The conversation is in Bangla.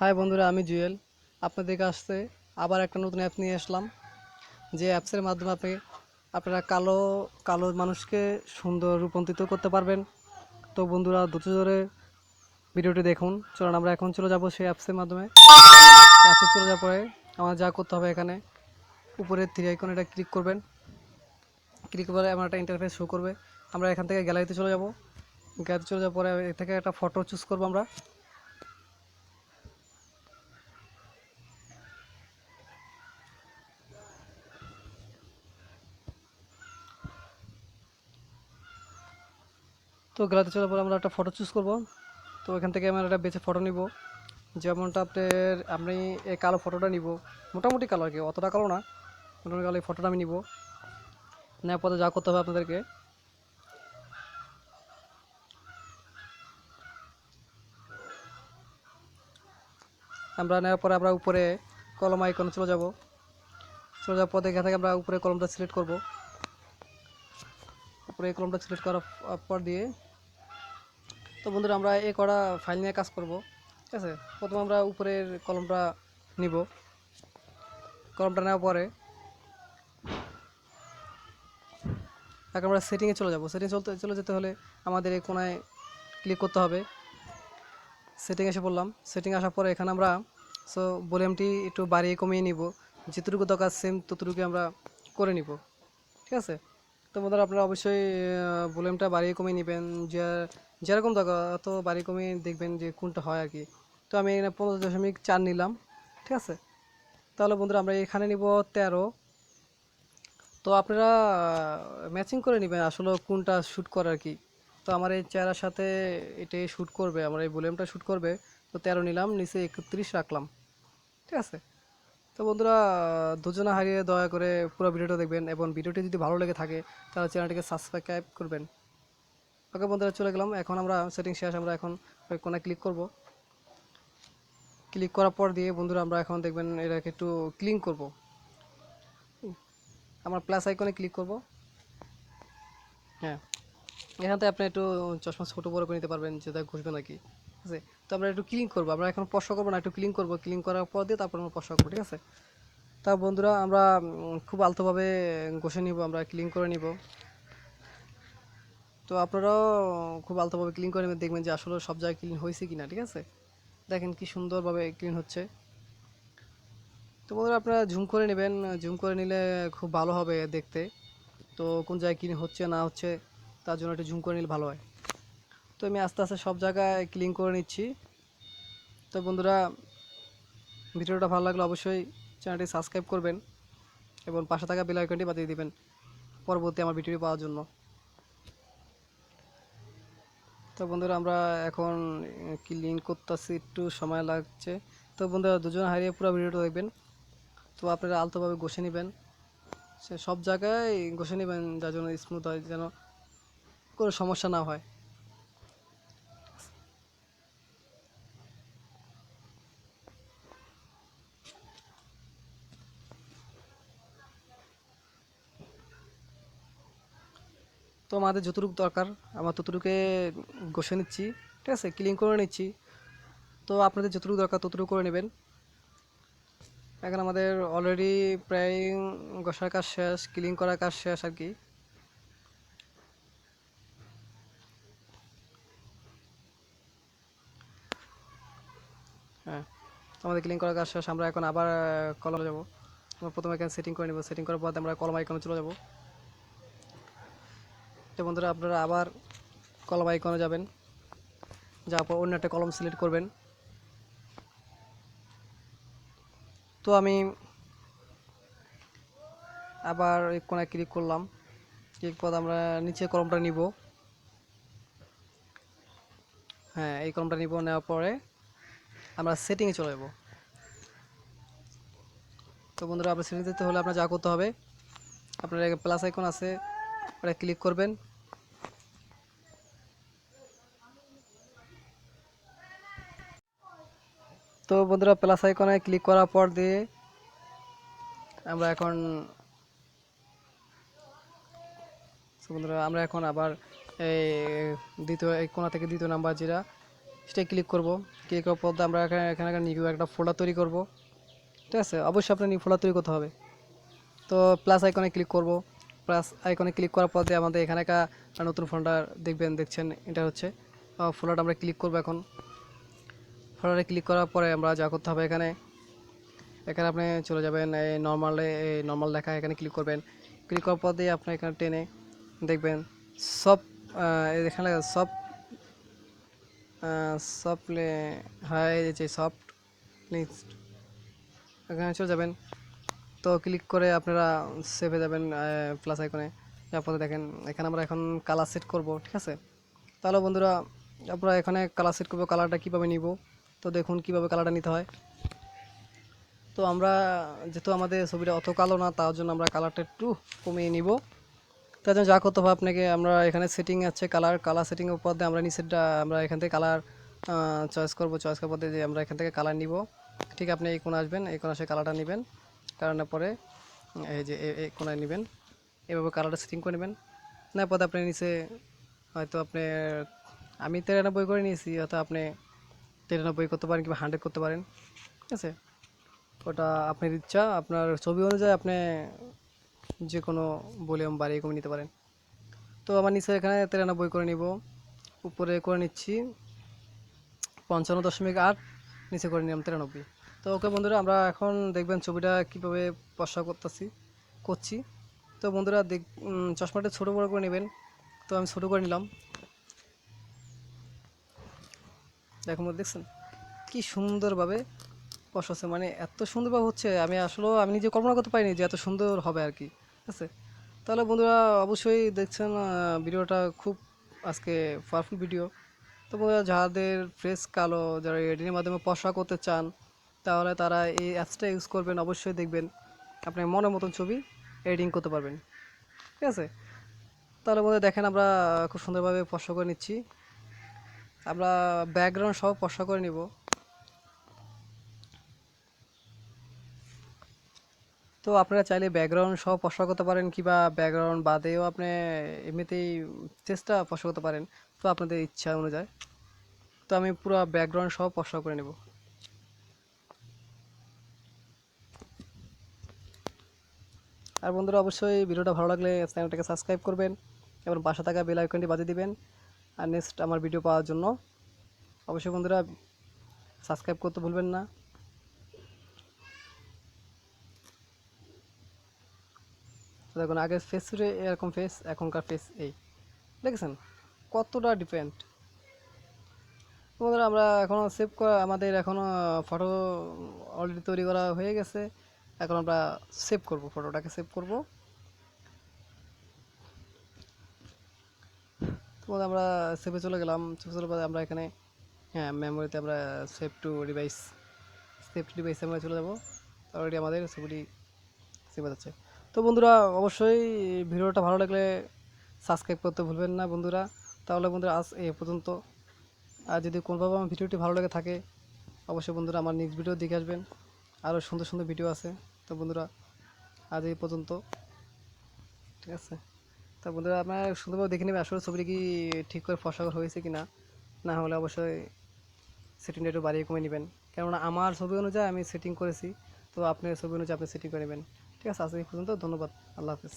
হাই বন্ধুরা, আমি জুয়েল। আপনাদের কাছে আবার একটা নতুন অ্যাপ নিয়ে আসলাম। যে অ্যাপসের মাধ্যমে আপনারা কালো কালো মানুষকে সুন্দর রূপান্তরিত করতে পারবেন। তো বন্ধুরা, ধৈর্য ধরে ভিডিওটি দেখুন। চলুন আমরা এখন চলে যাব সেই অ্যাপসের মাধ্যমে। অ্যাপসে চলে যাওয়ার পরে আমার যা করতে হবে, এখানে উপরে থ্রি আইকন এটা ক্লিক করবেন। ক্লিক করে আমার একটা ইন্টারফেস শো করবে। আমরা এখান থেকে গ্যালারিতে চলে যাব। গ্যালারিতে চলে যাওয়ার পরে এ থেকে একটা ফটো চুজ করবো আমরা। তো গ্যালারিতে চলার পরে আমরা একটা ফটো চুজ করব। তো এখান থেকে আমরা একটা বেছে ফটো নিব। যেমনটা আমি এই কালো ফটোটা নিব, মোটামুটি কালো আর কি, অতটা কালো না, মোটামুটি কালো এই ফটোটা আমি নিব। নেওয়ার পরে যা করতে হবে আপনাদেরকে, আমরা নেওয়ার পরে আমরা উপরে কলম আইকনে চলে যাব। চলে যাওয়ার পর এখান থেকে আমরা উপরে কলমটা সিলেক্ট করব। উপরে এই কলমটা সিলেক্ট করার পর দিয়ে, তো বন্ধুরা আমরা এই কটা ফাইল নিয়ে কাজ করব। ঠিক আছে, প্রথমে আমরা উপরের কলমটা নিব। কলমটা নেওয়ার পরে এখন আমরা সেটিংয়ে চলে যাব। চলে যেতে হলে আমাদের এই কোনায় ক্লিক করতে হবে। সেটিং এসে পড়লাম। সেটিং আসার পরে এখানে আমরা ভলিউমটি একটু বাড়িয়ে কমিয়ে নিব। যেটুকু দরকার সেম ততটুকু আমরা করে নিব। ঠিক আছে, তো বন্ধুরা আপনারা অবশ্যই ভলিউমটা বাড়িয়ে কমিয়ে নেবেন। যেরকম দরকার অত বাড়িয়ে কমিয়ে দেখবেন যে কোনটা হয় আর কি। তো আমি এখানে 15.4 নিলাম। ঠিক আছে, তাহলে বন্ধুরা আমরা এখানে নিব 13। তো আপনারা ম্যাচিং করে নেবেন আসলে কোনটা শ্যুট করে আর কি। তো আমার এই চেহারার সাথে এটাই শ্যুট করবে, আমার এই ভলিউমটা শ্যুট করবে। তো 13 নিলাম, নিচে 31 রাখলাম। ঠিক আছে, তো বন্ধুরা ধৈর্য না হারিয়ে দয়া করে পুরো ভিডিওটা দেখবেন, এবং ভিডিওটি যদি ভালো লেগে থাকে তাহলে চ্যানেলটিকে সাবস্ক্রাইব করবেন। ওকে বন্ধুরা, চলে গেলাম। এখন আমরা সেটিং শেষ, আমরা এখন ওই কোণায় ক্লিক করব। ক্লিক করার পর দিয়ে বন্ধুরা আমরা এখন দেখবেন এটাকে একটু ক্লিন করব। আমরা প্লাস আইকনে ক্লিক করব। হ্যাঁ, এখান থেকে আপনি একটু চশমা ছোটো বড় করে নিতে পারবেন, যেটা ঘুষবে নাকি। ঠিক আছে, তো আমরা একটু ক্লিন করবো, আমরা এখন স্পর্শ করবো না, একটু ক্লিন করবো। ক্লিন করার পর দিয়ে তারপর আমরা স্পর্শ করবো। ঠিক আছে, তা বন্ধুরা আমরা খুব আলতোভাবে ঘষে নিব, আমরা ক্লিন করে নিব। তো আপনারাও খুব আলতোভাবে ক্লিন করে নেবেন, দেখবেন যে আসলে সব জায়গায় ক্লিন হয়েছে কিনা। ঠিক আছে, দেখেন কি সুন্দরভাবে ক্লিন হচ্ছে। তো বন্ধুরা আপনারা ঝুম করে নেবেন, ঝুম করে নিলে খুব ভালো হবে দেখতে। তো কোন জায়গায় ক্লিন হচ্ছে না হচ্ছে তার জন্য একটু ঝুম করে নিলে ভালো হয়। তো আমি আস্তে আস্তে সব জায়গায় ক্লিন করে নিচ্ছি। তো বন্ধুরা, ভিডিওটা ভালো লাগলে অবশ্যই চ্যানেলটি সাবস্ক্রাইব করবেন এবং পাশে থাকা বেল আইকনটি বাজিয়ে দিবেন পরবর্তী আমার ভিডিও পাওয়ার জন্য। তো বন্ধুরা আমরা এখন ক্লিন করতেছি, একটু সময় লাগছে। তো বন্ধুরা দুজন হারিয়ে পুরো ভিডিওটা দেখবেন। তো আপনারা আলতোভাবে ঘষে নেবেন, সে সব জায়গায় ঘষে নেবেন, যার জন্য স্মুথ হয়, যেন কোনো সমস্যা না হয়। তো আমাদের যতটুকু দরকার আমার ততটুকুকে ঘষে নিচ্ছি। ঠিক আছে, ক্লিন করে নিচ্ছি। তো আপনাদের যতটুকু দরকার ততটুকু করে নেবেন। এখন আমাদের অলরেডি প্রায় ঘষার কাজ শেষ, ক্লিন করার কাজ শেষ আর কি। হ্যাঁ, আমাদের ক্লিন করার কাজ শেষ। আমরা এখন আবার কলমে যাব। আমরা প্রথমে এখানে সেটিং করে নেব। সেটিং করার পর আমরা কলম আইকনে চলে যাব। তো বন্ধুরা আপনারা আবার কলম আইকনে যাবেন, যাওয়ার পর অন্য একটা কলম সিলেক্ট করবেন। তো আমি আবার এই কোণায় ক্লিক করলাম। ক্লিক পর আমরা নিচে কলমটা নিব। হ্যাঁ, এই কলমটা নিব, নেওয়ার পরে আমরা সেটিংয়ে চলে যাব। তো বন্ধুরা আপনার সেটিং যেতে হলে আপনার যা করতে হবে, আপনার প্লাস আইকন আছে, ওটা ক্লিক করবেন। তো বন্ধুরা প্লাস আইকনে ক্লিক করার পর দিয়ে আমরা এখন বন্ধুরা আমরা এখন আবার এই এই কোণা থেকে দ্বিতীয় নাম্বার যেটা সেটা ক্লিক করব। ক্লিক করার পর আমরা এখানে নিউ একটা ফোল্ডার তৈরি করব। ঠিক আছে, অবশ্যই আপনার নিউ ফোল্ডার তৈরি করতে হবে। তো প্লাস আইকনে ক্লিক করব। প্লাস আইকনে ক্লিক করার পর দিয়ে আমাদের এখানে একটা নতুন ফোল্ডার দেখছেন এটা হচ্ছে ফোল্ডারটা আমরা ক্লিক করব। এখন ফোল্ডারে ক্লিক করার পরে আমরা যা করতে হবে এখানে আপনি চলে যাবেন এই নর্মাল লেখা এখানে ক্লিক করবেন। ক্লিক করার পর দিয়ে আপনি এখানে টেনে দেখবেন সব এখানে সব সফট হয় যে সফট লিস্ট এখানে চলে যাবেন। তো ক্লিক করে আপনারা সেভে যাবেন প্লাস আইকনে। তারপরে দেখেন এখানে আমরা এখন কালার সেট করব। ঠিক আছে, তাহলে বন্ধুরা আমরা এখানে কালার সেট করব। কালারটা কীভাবে নিব, তো দেখুন কীভাবে কালারটা নিতে হয়। তো আমরা যেহেতু আমাদের ছবিটা অত কালো না, তার জন্য আমরা কালারটা একটু কমিয়ে নিব। তার জন্য যা করতে হবে আপনাকে, আমরা এখানে সেটিং আছে কালার সেটিংয়ের উপর দিয়ে আমরা নিচেরটা আমরা এখান থেকে কালার চয়েস করব। চয়েস করার পর দিয়ে আমরা এখান থেকে কালার নিব। ঠিক আপনি এই কোণে আসবেন, এই কোণে এসে কালারটা নেবেন। কালারের পরে এই যে এই কোণায় নেবেন, এভাবে কালারটা সেটিং করে নেবেন। না পরে আপনি নিচে হয়তো আপনি আমি 93 করে নিয়েছি, হয়তো আপনি 93 করতে পারেন কিংবা 100 করতে পারেন। ঠিক আছে, ওটা আপনার ইচ্ছা, আপনার ছবি অনুযায়ী আপনি যে কোনো ভলিউম বাড়িয়ে কমিয়ে নিতে পারেন। তো আমার নিচে এখানে 93 করে নিব, উপরে করে নিচ্ছি 55.8, নিচে করে নিলাম 93। তো ওকে বন্ধুরা, আমরা এখন দেখবেন ছবিটা কীভাবে পরিষ্কার করছি। তো বন্ধুরা চশমাটা ছোটো বড়ো করে নেবেন। তো আমি ছোটো করে নিলাম। দেখুন দেখছেন কি সুন্দরভাবে পশাচ্ছে, মানে এত সুন্দরভাবে হচ্ছে, আমি নিজে কল্পনা করতে পারিনি যে এত সুন্দর হবে আর কি। ঠিক আছে, তাহলে বন্ধুরা অবশ্যই দেখছেন ভিডিওটা খুব আজকে পাওয়ারফুল ভিডিও। তো বন্ধুরা যাদের ফেস কালো, যারা এডিটের মাধ্যমে পশা করতে চান, তাহলে তারা এই অ্যাপসটা ইউজ করবেন। অবশ্যই দেখবেন আপনি মনের মতন ছবি এডিটিং করতে পারবেন। ঠিক আছে, তাহলে বন্ধুরা দেখেন আমরা খুব সুন্দরভাবে পশা করে নিচ্ছি। আমরা ব্যাকগ্রাউন্ড সহ পশা করে নিব। তো আপনারা চাইলে ব্যাকগ্রাউন্ড সহ পছন্দ করতে পারেন, কিংবা ব্যাকগ্রাউন্ড বাদেও আপনি এমনিতেই চেষ্টা পছন্দ করতে পারেন। তো আপনাদের ইচ্ছা অনুযায়ী। তো আমি পুরো ব্যাকগ্রাউন্ড সহ পছন্দ করে নেব। আর বন্ধুরা অবশ্যই ভিডিওটা ভালো লাগলে চ্যানেলটাকে সাবস্ক্রাইব করবেন এবং পাশে থাকা বেল আইকনটি বাজিয়ে দিবেন। আর নেক্সট আমার ভিডিও পাওয়ার জন্য অবশ্যই বন্ধুরা সাবস্ক্রাইব করতে ভুলবেন না। দেখুন আগের ফেস এরকম ফেস, এখনকার ফেস এই দেখেছেন কতটা ডিফারেন্ট। বন্ধুরা আমরা এখনও সেভ করা, আমাদের এখনও ফটো অলরেডি তৈরি করা হয়ে গেছে। এখন আমরা সেভ করব, ফটোটাকে সেভ করব। তো আমরা সেভে চলে গেলাম। সেভে চলে পরে আমরা এখানে মেমোরিতে আমরা সেভ টু ডিভাইসে আমরা চলে যাব। অলরেডি আমাদের ছবিটি সেভ হয়ে যাচ্ছে। তো বন্ধুরা অবশ্যই ভিডিওটা ভালো লাগলে সাবস্ক্রাইব করতে ভুলবেন না বন্ধুরা। তাহলে বন্ধুরা আজ এই পর্যন্ত। আর যদি কোনোভাবে আমার ভিডিওটি ভালো লেগে থাকে, অবশ্যই বন্ধুরা আমার নেক্সট ভিডিও দেখে আসবেন। আরও সুন্দর সুন্দর ভিডিও আছে। তো বন্ধুরা আজ এই পর্যন্ত। ঠিক আছে, তা বন্ধুরা আপনারা সুন্দরভাবে দেখে নেবেন আসলে ছবিটি কি ঠিক করে ফসা হয়েছে কি না। না হলে অবশ্যই সেটিংটা একটু বাড়িয়ে কমে নেবেন, কেননা আমার ছবি অনুযায়ী আমি সেটিং করেছি। তো আপনার ছবি অনুযায়ী আপনি সেটিং করে নেবেন। ঠিক আছে, আজ এই পর্যন্ত। ধন্যবাদ, আল্লাহ হাফেজ।